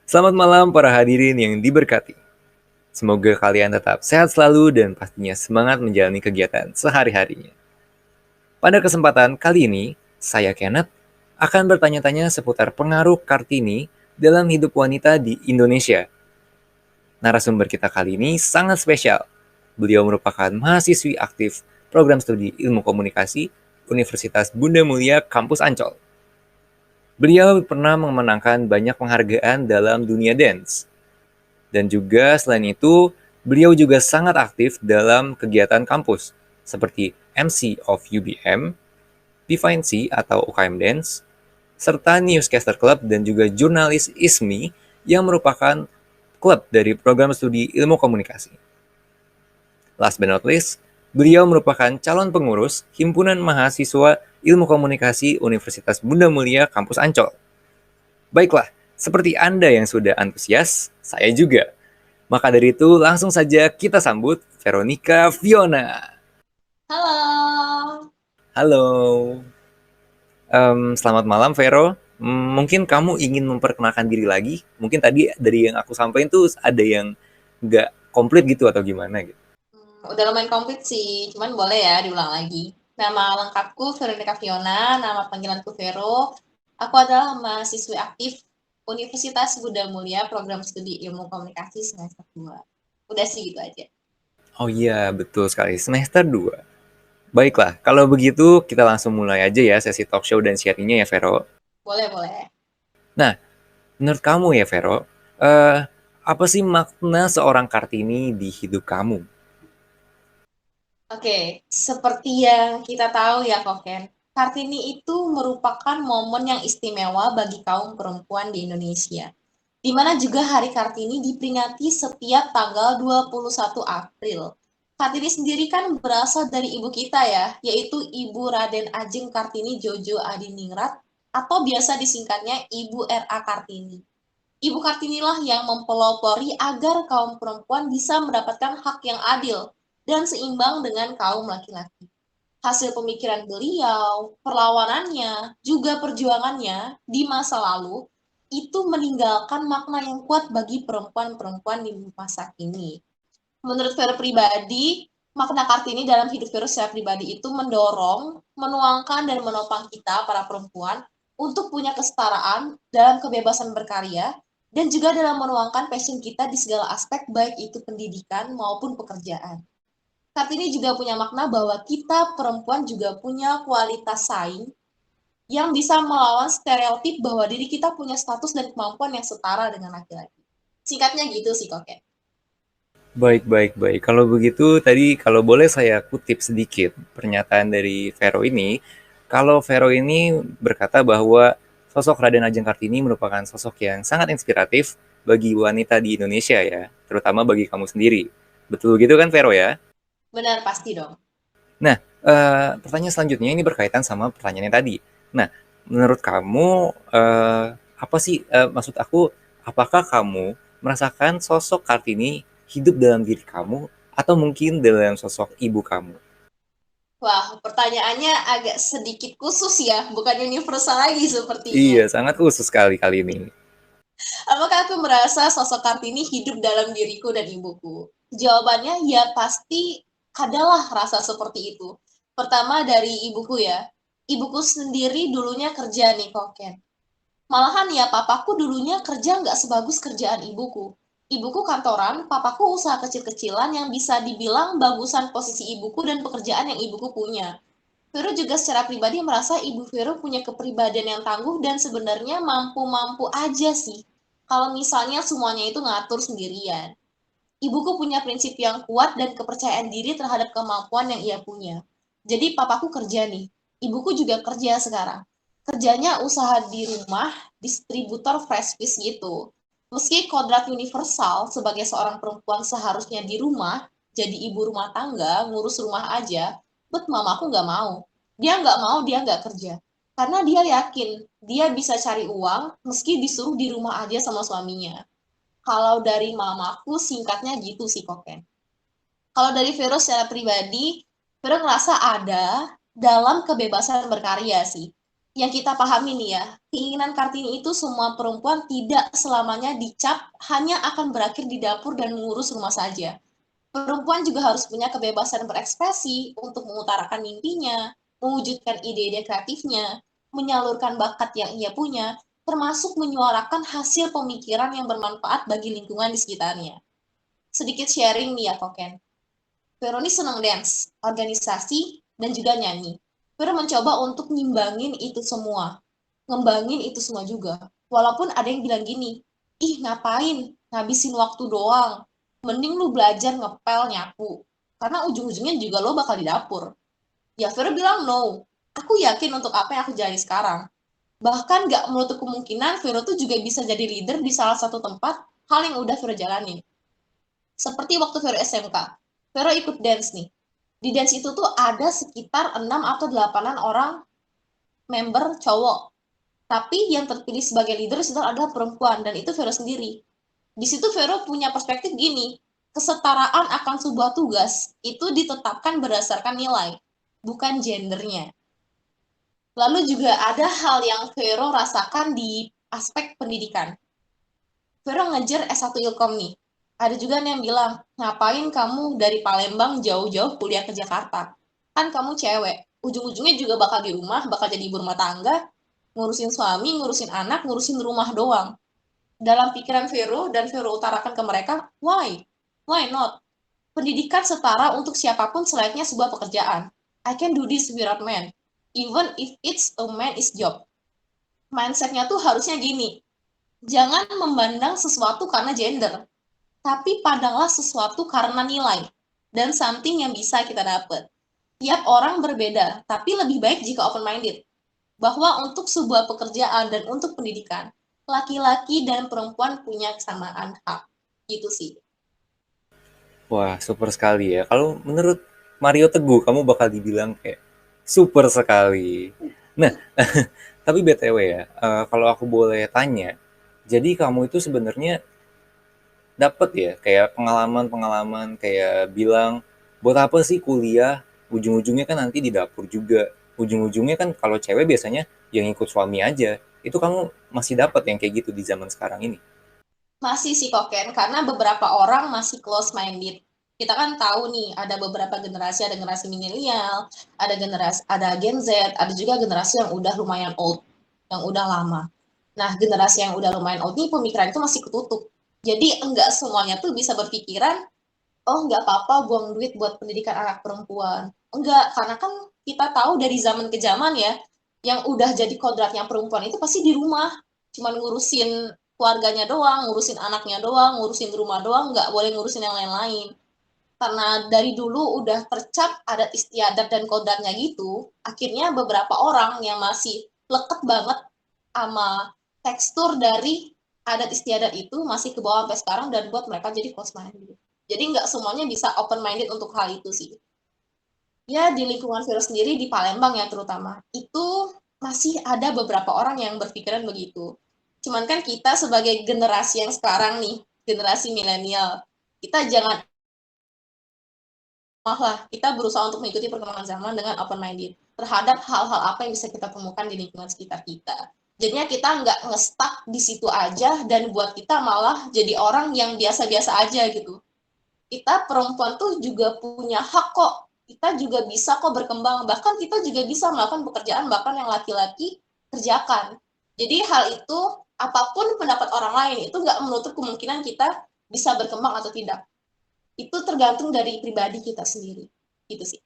Selamat malam para hadirin yang diberkati. Semoga kalian tetap sehat selalu dan pastinya semangat menjalani kegiatan sehari-harinya. Pada kesempatan kali ini, saya Kenneth akan bertanya-tanya seputar pengaruh Kartini dalam hidup wanita di Indonesia. Narasumber kita kali ini sangat spesial. Beliau merupakan mahasiswi aktif program studi ilmu komunikasi Universitas Bunda Mulia Kampus Ancol. Beliau pernah memenangkan banyak penghargaan dalam dunia dance. Dan juga selain itu, beliau juga sangat aktif dalam kegiatan kampus, seperti MC of UBM, Defiance atau UKM Dance, serta Newscaster Club dan juga Jurnalis ISMI yang merupakan klub dari program studi ilmu komunikasi. Last but not least, beliau merupakan calon pengurus Himpunan Mahasiswa Ilmu Komunikasi Universitas Bunda Mulia Kampus Ancol. Baiklah, seperti Anda yang sudah antusias, saya juga. Maka dari itu, langsung saja kita sambut Veronica Fiona. Halo. Halo. Selamat malam, Vero. Mungkin kamu ingin memperkenalkan diri lagi? Mungkin tadi dari yang aku sampaikan tuh ada yang nggak komplit gitu atau gimana gitu. Udah lumayan komplit sih, cuman boleh ya diulang lagi. Nama lengkapku Veronica Fiona, nama panggilanku Vero. Aku adalah mahasiswi aktif Universitas Bunda Mulia, program studi ilmu komunikasi semester 2. Udah sih gitu aja. Oh iya, betul sekali. Semester 2. Baiklah, kalau begitu kita langsung mulai aja ya sesi talk show dan sharingnya ya, Vero. Boleh, boleh. Nah, menurut kamu ya, Vero, eh, apa sih makna seorang Kartini di hidup kamu? Oke, seperti yang kita tahu ya Koken, Kartini itu merupakan momen yang istimewa bagi kaum perempuan di Indonesia. Di mana juga Hari Kartini diperingati setiap tanggal 21 April. Kartini sendiri kan berasal dari ibu kita ya, yaitu Ibu Raden Ajeng Kartini Jojo Adiningrat atau biasa disingkatnya Ibu R.A. Kartini. Ibu Kartinilah yang mempelopori agar kaum perempuan bisa mendapatkan hak yang adil dan seimbang dengan kaum laki-laki. Hasil pemikiran beliau, perlawanannya, juga perjuangannya di masa lalu itu meninggalkan makna yang kuat bagi perempuan-perempuan di masa kini. Menurut Vero pribadi, makna Kartini dalam hidup Vero secara pribadi itu mendorong, menuangkan, dan menopang kita, para perempuan, untuk punya kesetaraan dalam kebebasan berkarya, dan juga dalam menuangkan passion kita di segala aspek, baik itu pendidikan maupun pekerjaan. Kartini juga punya makna bahwa kita perempuan juga punya kualitas saing yang bisa melawan stereotip bahwa diri kita punya status dan kemampuan yang setara dengan laki-laki. Singkatnya gitu sih, Koket. Baik, baik, baik. Kalau begitu, tadi kalau boleh saya kutip sedikit pernyataan dari Vero ini. Kalau Vero ini berkata bahwa sosok Raden Ajeng Kartini merupakan sosok yang sangat inspiratif bagi wanita di Indonesia ya, terutama bagi kamu sendiri. Betul gitu kan, Vero ya? Benar, pasti dong. Nah, pertanyaan selanjutnya ini berkaitan sama pertanyaannya tadi. Nah, menurut kamu, apa sih, maksud aku, apakah kamu merasakan sosok Kartini hidup dalam diri kamu atau mungkin dalam sosok ibu kamu? Wah, pertanyaannya agak sedikit khusus ya, bukan universal lagi sepertinya. Iya, sangat khusus sekali kali ini. Apakah aku merasa sosok Kartini hidup dalam diriku dan ibuku? Jawabannya ya pasti adalah rasa seperti itu. Pertama dari ibuku ya. Ibuku sendiri dulunya kerja nih koken. Malahan ya papaku dulunya kerja nggak sebagus kerjaan ibuku. Ibuku kantoran, papaku usaha kecil-kecilan yang bisa dibilang bagusan posisi ibuku dan pekerjaan yang ibuku punya. Vero juga secara pribadi merasa Ibu Vero punya kepribadian yang tangguh dan sebenarnya mampu-mampu aja sih. Kalau misalnya semuanya itu ngatur sendirian. Ibuku punya prinsip yang kuat dan kepercayaan diri terhadap kemampuan yang ia punya. Jadi papaku kerja nih. Ibuku juga kerja sekarang. Kerjanya usaha di rumah, distributor fresh fish gitu. Meski kodrat universal sebagai seorang perempuan seharusnya di rumah, jadi ibu rumah tangga, ngurus rumah aja, but mamaku nggak mau. Dia nggak mau, dia nggak kerja. Karena dia yakin dia bisa cari uang meski disuruh di rumah aja sama suaminya. Kalau dari mamaku singkatnya gitu sih Koken. Kalau dari Vero secara pribadi, Vero ngerasa ada dalam kebebasan berkarya sih. Yang kita pahami nih ya, keinginan Kartini itu semua perempuan tidak selamanya dicap hanya akan berakhir di dapur dan mengurus rumah saja. Perempuan juga harus punya kebebasan berekspresi untuk mengutarakan mimpinya, mewujudkan ide-ide kreatifnya, menyalurkan bakat yang ia punya, termasuk menyuarakan hasil pemikiran yang bermanfaat bagi lingkungan di sekitarnya. Sedikit sharing nih ya, Koken. Vero ini senang dance, organisasi, dan juga nyanyi. Vero mencoba untuk ngimbangin itu semua. Ngembangin itu semua juga. Walaupun ada yang bilang gini, ih ngapain, ngabisin waktu doang. Mending lu belajar ngepel nyapu. Karena ujung-ujungnya juga lo bakal di dapur. Ya Vero bilang no. Aku yakin untuk apa yang aku jalani sekarang. Bahkan gak menutup kemungkinan Vero tuh juga bisa jadi leader di salah satu tempat hal yang udah Vero jalanin. Seperti waktu Vero SMK. Vero ikut dance nih. Di dance itu tuh ada sekitar 6 atau 8 orang member cowok. Tapi yang terpilih sebagai leader itu adalah perempuan dan itu Vero sendiri. Di situ Vero punya perspektif gini, kesetaraan akan sebuah tugas itu ditetapkan berdasarkan nilai, bukan gendernya. Lalu juga ada hal yang Vero rasakan di aspek pendidikan. Vero ngejar S1 Ilkom nih. Ada juga nih yang bilang, ngapain kamu dari Palembang jauh-jauh kuliah ke Jakarta? Kan kamu cewek. Ujung-ujungnya juga bakal di rumah, bakal jadi ibu rumah tangga, ngurusin suami, ngurusin anak, ngurusin rumah doang. Dalam pikiran Vero dan Vero utarakan ke mereka, why? Why not? Pendidikan setara untuk siapapun selayaknya sebuah pekerjaan. I can do this without man, even if it's a man is job. Mindsetnya tuh harusnya gini, jangan memandang sesuatu karena gender, tapi pandanglah sesuatu karena nilai dan something yang bisa kita dapat. Tiap orang berbeda, tapi lebih baik jika open-minded. Bahwa untuk sebuah pekerjaan dan untuk pendidikan, laki-laki dan perempuan punya kesamaan hak. Gitu sih. Wah, super sekali ya. Kalau menurut Mario Teguh, kamu bakal dibilang kayak super sekali. Nah, tapi BTW ya, kalau aku boleh tanya, jadi kamu itu sebenarnya dapet ya kayak pengalaman-pengalaman kayak bilang, buat apa sih kuliah? Ujung-ujungnya kan nanti di dapur juga. Ujung-ujungnya kan kalau cewek biasanya yang ikut suami aja. Itu kamu masih dapat yang kayak gitu di zaman sekarang ini? Masih sih Koken, karena beberapa orang masih close-minded. Kita kan tahu nih, ada beberapa generasi, ada generasi milenial, ada Gen Z, ada juga generasi yang udah lumayan old, yang udah lama. Nah, generasi yang udah lumayan old nih, pemikiran itu masih ketutup. Jadi, enggak semuanya tuh bisa berpikiran, oh enggak apa-apa buang duit buat pendidikan anak perempuan. Enggak, karena kan kita tahu dari zaman ke zaman ya, yang udah jadi kodratnya perempuan itu pasti di rumah. Cuman ngurusin keluarganya doang, ngurusin anaknya doang, ngurusin rumah doang, nggak boleh ngurusin yang lain-lain. Karena dari dulu udah tercap adat istiadat dan kodratnya gitu, akhirnya beberapa orang yang masih leket banget sama tekstur dari adat istiadat itu masih ke bawah sampai sekarang dan buat mereka jadi close minded. Jadi nggak semuanya bisa open minded untuk hal itu sih. Ya di lingkungan virus sendiri di Palembang ya terutama, itu masih ada beberapa orang yang berpikiran begitu. Cuman kan kita sebagai generasi yang sekarang nih, generasi milenial, kita jangan lah, kita berusaha untuk mengikuti perkembangan zaman dengan open minded terhadap hal-hal apa yang bisa kita temukan di lingkungan sekitar kita. Jadinya kita nggak ngestak di situ aja dan buat kita malah jadi orang yang biasa-biasa aja gitu. Kita perempuan tuh juga punya hak kok. Kita juga bisa kok berkembang. Bahkan kita juga bisa melakukan pekerjaan bahkan yang laki-laki kerjakan. Jadi hal itu, apapun pendapat orang lain, itu nggak menutup kemungkinan kita bisa berkembang atau tidak. Itu tergantung dari pribadi kita sendiri. Gitu sih.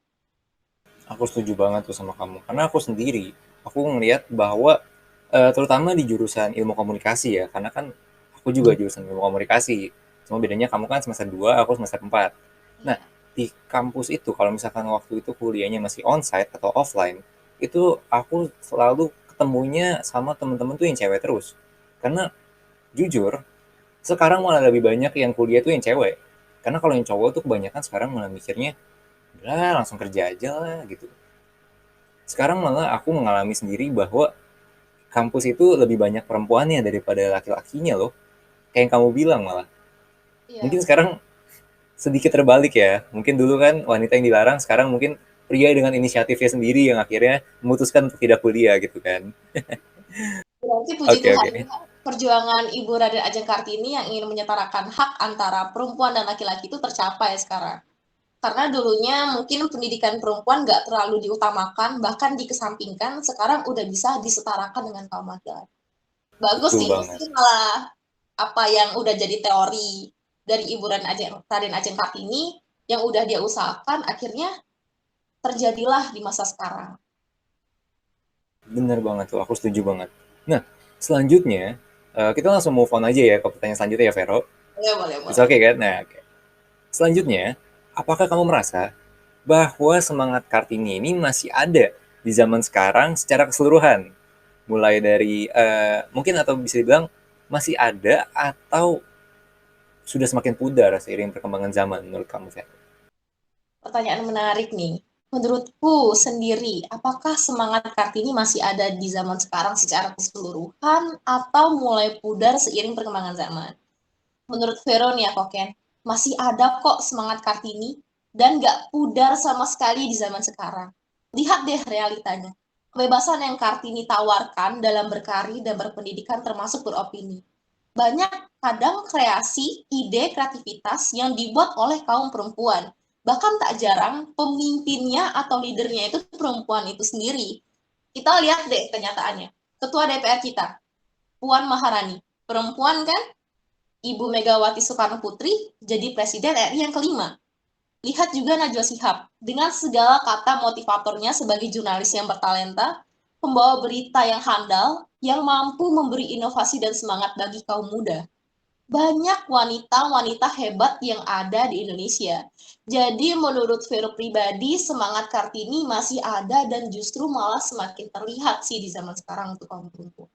Aku setuju banget tuh sama kamu. Karena aku sendiri, aku ngelihat bahwa terutama di jurusan ilmu komunikasi ya, karena kan aku juga jurusan ilmu komunikasi. Cuma bedanya kamu kan semester 2, aku semester 4. Nah, Iya. di kampus itu kalau misalkan waktu itu kuliahnya masih onsite atau offline, itu aku selalu ketemunya sama temen-temen tuh yang cewek terus. Karena jujur, sekarang malah lebih banyak yang kuliah tuh yang cewek. Karena kalau yang cowok tuh kebanyakan sekarang malah mikirnya, udah langsung kerja aja lah gitu. Sekarang malah aku mengalami sendiri bahwa kampus itu lebih banyak perempuannya daripada laki-lakinya loh. Kayak yang kamu bilang malah. Mungkin Iya. sekarang sedikit terbalik ya. Mungkin dulu kan wanita yang dilarang, sekarang mungkin pria dengan inisiatifnya sendiri yang akhirnya memutuskan untuk tidak kuliah gitu kan. Berarti puji Oke, Tuhan oke. ya, perjuangan Ibu Raden Ajeng Kartini yang ingin menyetarakan hak antara perempuan dan laki-laki itu tercapai sekarang. Karena dulunya mungkin pendidikan perempuan nggak terlalu diutamakan, bahkan dikesampingkan, sekarang udah bisa disetarakan dengan kaum laki-laki. Bagus Betul nih, banget. ini malah apa yang udah jadi teori dari Ibu Raden Ajeng Kartini yang udah dia usahakan akhirnya terjadilah di masa sekarang. Bener banget tuh, aku setuju banget. Nah, selanjutnya, kita langsung move on aja ya ke pertanyaan selanjutnya ya, Vero. Boleh, boleh, It's boleh. okay kan? Nah, oke. Selanjutnya, apakah kamu merasa bahwa semangat Kartini ini masih ada di zaman sekarang secara keseluruhan? Mulai dari, mungkin atau bisa dibilang masih ada atau sudah semakin pudar seiring perkembangan zaman menurut kamu, Vero? Pertanyaan menarik nih. Menurutku sendiri, apakah semangat Kartini masih ada di zaman sekarang secara keseluruhan atau mulai pudar seiring perkembangan zaman? Menurut Vero nih ya Koken, masih ada kok semangat Kartini dan gak pudar sama sekali di zaman sekarang. Lihat deh realitanya. Kebebasan yang Kartini tawarkan dalam berkarya dan berpendidikan termasuk beropini. Banyak kadang kreasi, ide, kreativitas yang dibuat oleh kaum perempuan. Bahkan tak jarang pemimpinnya atau leadernya itu perempuan itu sendiri. Kita lihat deh kenyataannya. Ketua DPR kita, Puan Maharani, perempuan kan? Ibu Megawati Soekarno Putri jadi Presiden RI yang kelima. Lihat juga Najwa Shihab, dengan segala kata motivatornya sebagai jurnalis yang bertalenta, pembawa berita yang handal, yang mampu memberi inovasi dan semangat bagi kaum muda. Banyak wanita-wanita hebat yang ada di Indonesia. Jadi menurut Vero pribadi, semangat Kartini masih ada dan justru malah semakin terlihat sih di zaman sekarang untuk kaum perempuan.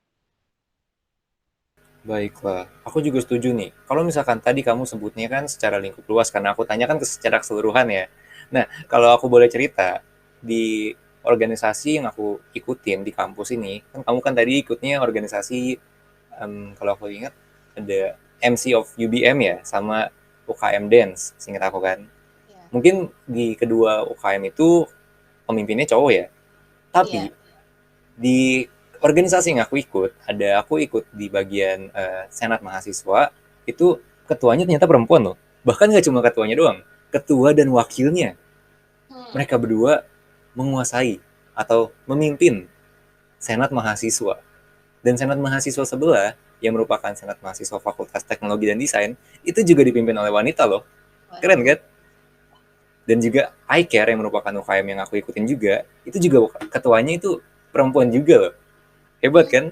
Baiklah, aku juga setuju nih. Kalau misalkan tadi kamu sebutnya kan secara lingkup luas, karena aku tanyakan secara keseluruhan ya. Nah, kalau aku boleh cerita, di organisasi yang aku ikutin di kampus ini, kan kamu kan tadi ikutnya organisasi, kalau aku ingat, ada MC of UBM ya, sama UKM Dance, seingat aku kan. Ya, Mungkin di kedua UKM itu pemimpinnya cowok ya, iya. tapi di organisasi yang aku ikut di bagian senat mahasiswa, itu ketuanya ternyata perempuan loh. Bahkan nggak cuma ketuanya doang, ketua dan wakilnya. Hmm. Mereka berdua menguasai atau memimpin senat mahasiswa. Dan senat mahasiswa sebelah, yang merupakan senat mahasiswa Fakultas Teknologi dan Desain, itu juga dipimpin oleh wanita loh. Keren Waduh. kan? Dan juga iCare yang merupakan UKM yang aku ikutin juga, itu juga ketuanya itu perempuan juga loh. Hebat Hmm. kan?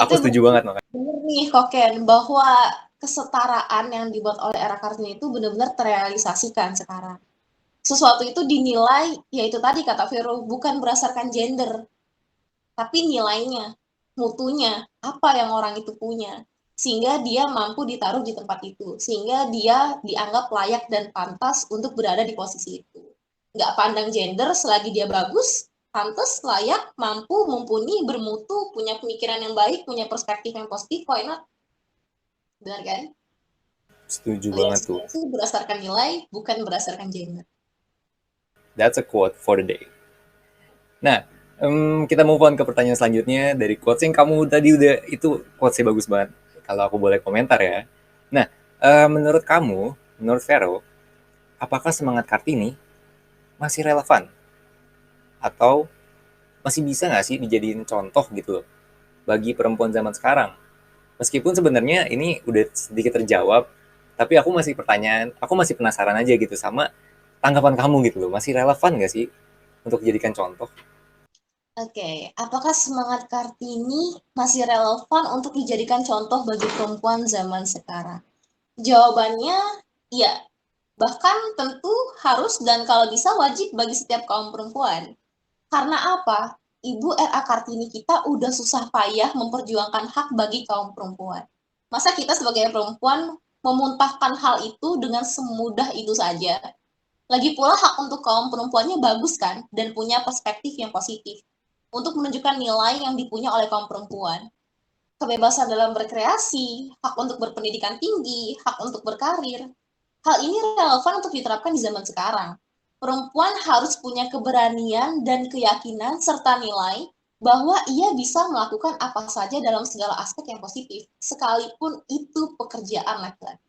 Aku Itu setuju banget makanya. benar nih Koken, bahwa kesetaraan yang dibuat oleh era Kartini itu benar-benar terrealisasikan sekarang. Sesuatu itu dinilai, yaitu tadi kata Vero, bukan berdasarkan gender, tapi nilainya, mutunya, apa yang orang itu punya. Sehingga dia mampu ditaruh di tempat itu. Sehingga dia dianggap layak dan pantas untuk berada di posisi itu. Nggak pandang gender, selagi dia bagus, pantas, layak, mampu, mumpuni, bermutu, punya pemikiran yang baik, punya perspektif yang positif, why not? Benar kan? Setuju Alias banget tuh. itu berdasarkan nilai, bukan berdasarkan gender. That's a quote for the day. Nah, kita move on ke pertanyaan selanjutnya dari quotes yang kamu tadi udah itu quotesnya bagus banget. Kalau aku boleh komentar ya. Nah, menurut kamu, menurut Vero, apakah semangat Kartini masih relevan atau masih bisa nggak sih dijadiin contoh gitu loh bagi perempuan zaman sekarang? Meskipun sebenarnya ini udah sedikit terjawab, tapi aku masih penasaran aja gitu sama tanggapan kamu gitu loh. Masih relevan nggak sih untuk dijadikan contoh? Oke, apakah semangat Kartini masih relevan untuk dijadikan contoh bagi perempuan zaman sekarang? Jawabannya iya, bahkan tentu harus dan kalau bisa wajib bagi setiap kaum perempuan. Karena apa? Ibu R.A. Kartini kita udah susah payah memperjuangkan hak bagi kaum perempuan. Masa kita sebagai perempuan memuntahkan hal itu dengan semudah itu saja? Lagi pula hak untuk kaum perempuannya bagus kan dan punya perspektif yang positif untuk menunjukkan nilai yang dipunya oleh kaum perempuan. Kebebasan dalam berkreasi, hak untuk berpendidikan tinggi, hak untuk berkarir. Hal ini relevan untuk diterapkan di zaman sekarang. Perempuan harus punya keberanian dan keyakinan serta nilai bahwa ia bisa melakukan apa saja dalam segala aspek yang positif, sekalipun itu pekerjaan laki-laki.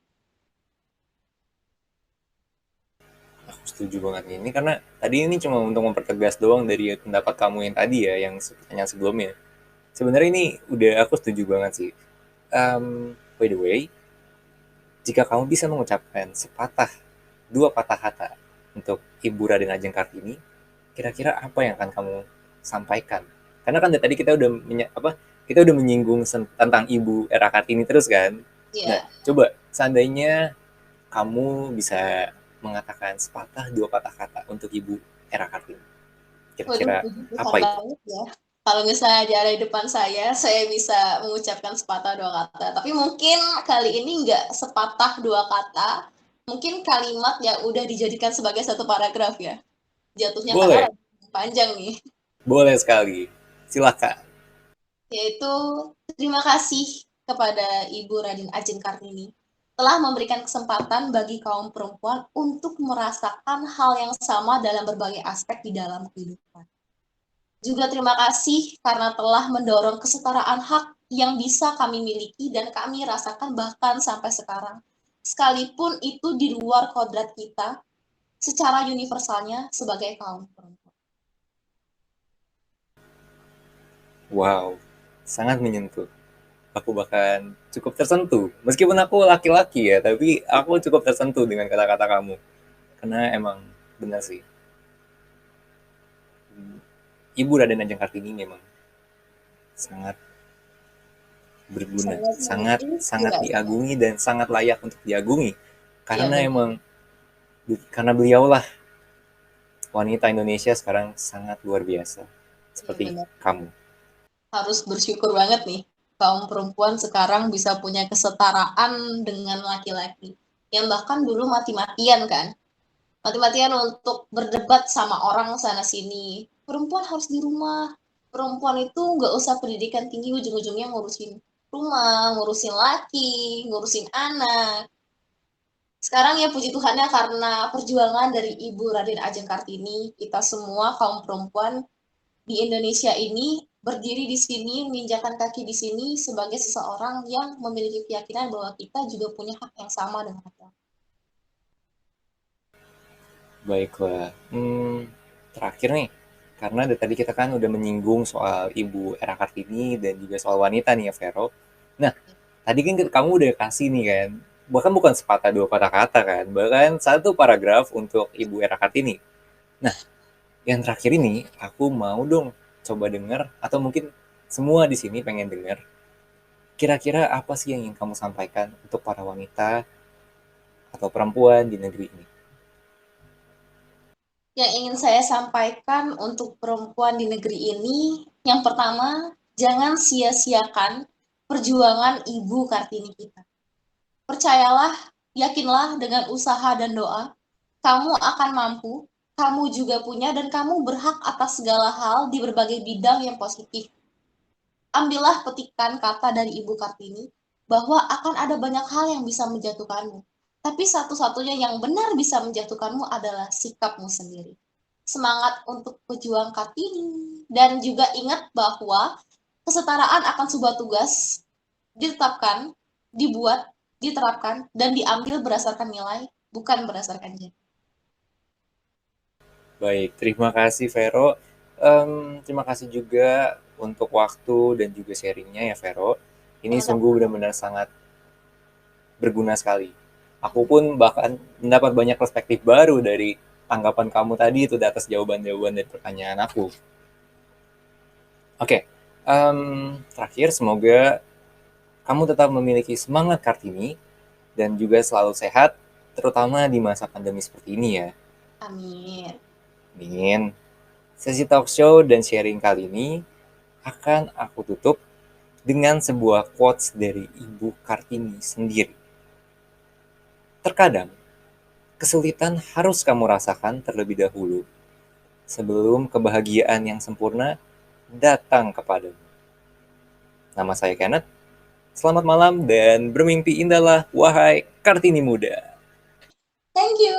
Aku setuju banget nih. Ini karena tadi ini cuma untuk mempertegas doang dari pendapat kamu yang tadi ya, yang pertanyaan sebelumnya. Sebenarnya ini udah aku setuju banget sih. By the way, jika kamu bisa mengucapkan sepatah, dua patah kata untuk Ibu Raden Ajeng Kartini, kira-kira apa yang akan kamu sampaikan? Karena kan dari tadi kita udah kita udah menyinggung tentang Ibu era Kartini terus kan. Nah, Ya, coba seandainya kamu bisa mengatakan sepatah dua patah kata untuk Ibu era Kartini. waduh, Kira-kira itu besar apa itu? banget ya. Kalau misalnya di area depan saya bisa mengucapkan sepatah dua kata. Tapi mungkin kali ini nggak sepatah dua kata, mungkin kalimat yang udah dijadikan sebagai satu paragraf ya. Jatuhnya karena Boleh, lagi panjang nih. boleh sekali. Silakan. Yaitu terima kasih kepada Ibu Radin Ajeng Kartini telah memberikan kesempatan bagi kaum perempuan untuk merasakan hal yang sama dalam berbagai aspek di dalam kehidupan. Juga terima kasih karena telah mendorong kesetaraan hak yang bisa kami miliki dan kami rasakan bahkan sampai sekarang. Sekalipun itu di luar kodrat kita secara universalnya sebagai kaum perempuan. Wow, sangat menyentuh. Aku bahkan cukup tersentuh. Meskipun aku laki-laki ya, tapi aku cukup tersentuh dengan kata-kata kamu. Karena emang benar sih. Ibu Raden Ajeng Kartini memang sangat berguna, Sangat sangat sangat menginspirasi. diagumi dan sangat layak untuk diagumi. Iya Karena benar. emang karena beliaulah wanita Indonesia sekarang sangat luar biasa. Iya Seperti benar. kamu. Harus bersyukur banget nih kaum perempuan sekarang bisa punya kesetaraan dengan laki-laki yang bahkan dulu mati-matian kan, mati-matian untuk berdebat sama orang sana sini, perempuan harus di rumah, perempuan itu nggak usah pendidikan tinggi, ujung-ujungnya ngurusin rumah, ngurusin laki, ngurusin anak. Sekarang ya puji Tuhannya karena perjuangan dari Ibu Raden Ajeng Kartini, kita semua kaum perempuan di Indonesia ini berdiri di sini, menginjakan kaki di sini sebagai seseorang yang memiliki keyakinan bahwa kita juga punya hak yang sama dengan laki-laki. Baiklah. Terakhir nih, karena dari tadi kita kan udah menyinggung soal Ibu Era Kartini dan juga soal wanita nih ya, Vero. Nah, tadi kan kamu udah kasih nih kan, bahkan bukan sepatah dua patah kata kan, bahkan satu paragraf untuk Ibu Era Kartini. Nah, yang terakhir ini aku mau dong coba denger, atau mungkin semua di sini pengen denger, kira-kira apa sih yang ingin kamu sampaikan untuk para wanita atau perempuan di negeri ini? Yang ingin saya sampaikan untuk perempuan di negeri ini, yang pertama, jangan sia-siakan perjuangan Ibu Kartini kita. Percayalah, yakinlah dengan usaha dan doa, kamu akan mampu, kamu juga punya, dan kamu berhak atas segala hal di berbagai bidang yang positif. Ambillah petikan kata dari Ibu Kartini bahwa akan ada banyak hal yang bisa menjatuhkanmu. Tapi satu-satunya yang benar bisa menjatuhkanmu adalah sikapmu sendiri. Semangat untuk pejuang Kartini. Dan juga ingat bahwa kesetaraan akan sebuah tugas ditetapkan, dibuat, diterapkan, dan diambil berdasarkan nilai, bukan berdasarkan gender. Baik, terima kasih Vero. Terima kasih juga untuk waktu dan juga sharingnya ya Vero. Ini sungguh Sama-sama. benar-benar sangat berguna sekali. Aku pun bahkan mendapat banyak perspektif baru dari tanggapan kamu tadi itu di atas jawaban-jawaban dari pertanyaan aku. Oke, terakhir semoga kamu tetap memiliki semangat Kartini dan juga selalu sehat, terutama di masa pandemi seperti ini ya. Amin. Amin. Sesi talk show dan sharing kali ini akan aku tutup dengan sebuah quotes dari Ibu Kartini sendiri. Terkadang, kesulitan harus kamu rasakan terlebih dahulu sebelum kebahagiaan yang sempurna datang kepadamu. Nama saya Kenneth. Selamat malam dan bermimpi indahlah, wahai Kartini muda. Thank you.